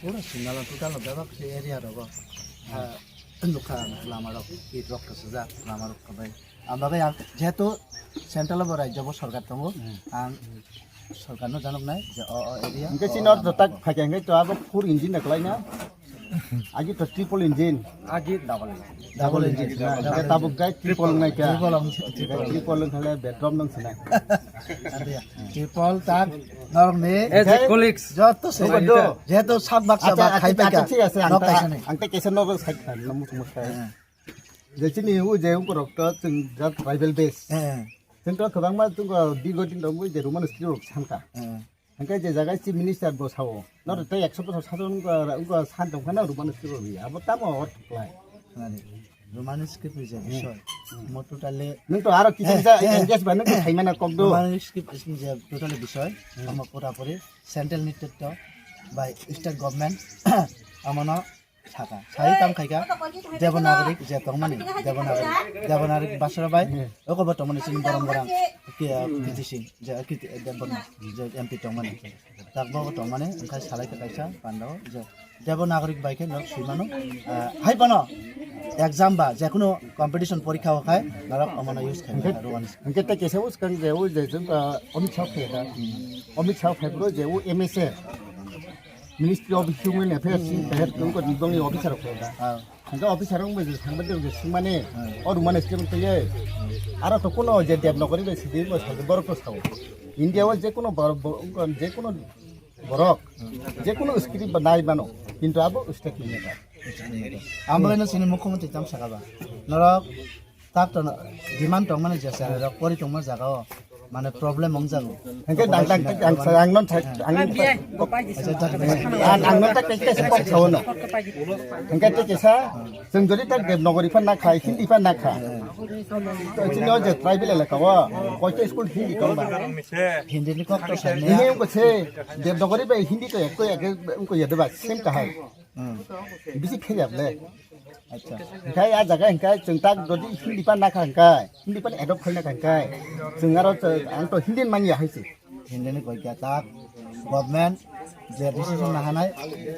পুরো সিঙ্গালা টোটাল ব্যাপক এরিয়া রব লুকা লামারক ইট রক সুজা লামারক কবাই আমবাই যেহেতু সেন্ট্রাল রাজ্য সরকার দङ आं सरकारनो जानब नाय जे एरिया इनके सिनर जता फाकेंगे तो अब 4 इंजिन नकलाइना आगे तो ट्रिपल इंजिन आगे डबल इंजिन तब गाय ट्रिपल नाय क्या ट्रिपल खाले बेडरूम नंग सना ट्रिपल तार नरम ने एज ए कलिग्स जतो से जेतो सात बाक्सा बा खाइ पाइका ठीक আছে आंते केसे नग साइड नमु मुखाय जेचिनि उ जे उ रक्त जों जा ट्राइबल बेस जोंथ' गोबांमा जोंखौ दिगदिन दं जे रुमान स्ट्रिट सानका ओंखाय जे जागा चिफ मिनिस्टार बसावो नरते 100 बছর साजन उनका सान दंखाना रुमान स्ट्रिट होया अब तामो हटलाय रोमानिस्क बिजय বিষয় মই টোটালি नों तो आरो किसी जा एंगेज बानो खाइमाना कम दो रोमानिस्क जे টোটালি বিষয় আমার পুরাপুরি সেন্ট্রাল নেতৃত্ব বাই স্টেট গভর্নমেন্ট আমানো ছাকা ছাই কাম খাইকা দেবনাগরিক যে তংমানি দেবনাগরিক বাসরা বাই ওকব তংমানি সিন বরম বরম কি কিতিসি যে কি দেবনা যে এমপি তংমানি তাকবো তংমানি ওখাই সালাইতে কাইছা পান্ডাও যে দেবনাগরিক বাইকে নক সুইমানো হাই বানো एग्जाम बा जे कोनो कॉम्पिटिशन परीक्षा होखाय नरक अमना यूज खाय रोमानिस इनके त केसे उस कर जे उ जे जों अमित शाह फेब्रो जे उ MSA ministry of human affairs head तुमको दिबंगनि ऑफिसर होदा हां ऑफिसर में जे सांबादे जे सिमाने और माने स्टेटमेंट तये आरो तो कोनो जे डेभलप करि सिदि बर प्रस्ताव इंडिया जे कोनो बरक जे कोनो स्क्रिप्ट बनाय बानो किंतु अब स्टेटमेंट आमलायनो सिनि मुख्यमंत्री ताम सागाबा नरक ताक त डिमान्ड दं माने जेसा रक परि दं जागाव माने प्रॉब्लम मंग जागो हंके डांग आंगन त केसे पक्षावनो हंके त केसा जों जदि त देवनगरीफा ना खाय हिन्दीफा ना खा चिनो जे ट्राइबल एलाकाव कयटा स्कुल हिन्दी दं हिन्दी नि कक्त साने इहे उनको छे देवनगरी बे हिन्दी तो एको उनको यदबा सेम कहाय बिसि खेयाबले अच्छा ओंखाय आ जागा ओंखाय जों ता जदि हिन्दीफा ना खा ओंखाय हिन्दीफा एडप्ट खालायना ओंखाय जों आरो आं तो हिन्दी मानिया हायसि हिन्दी नि गयका ता गवर्नमेंट जे डिसिजन लानाय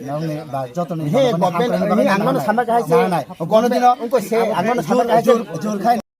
नंने बा जतने हे गवर्नमेंट आंगन सामा हायसि ना कोनो दिन उनको से आंगन सामा हायसि जोर खाय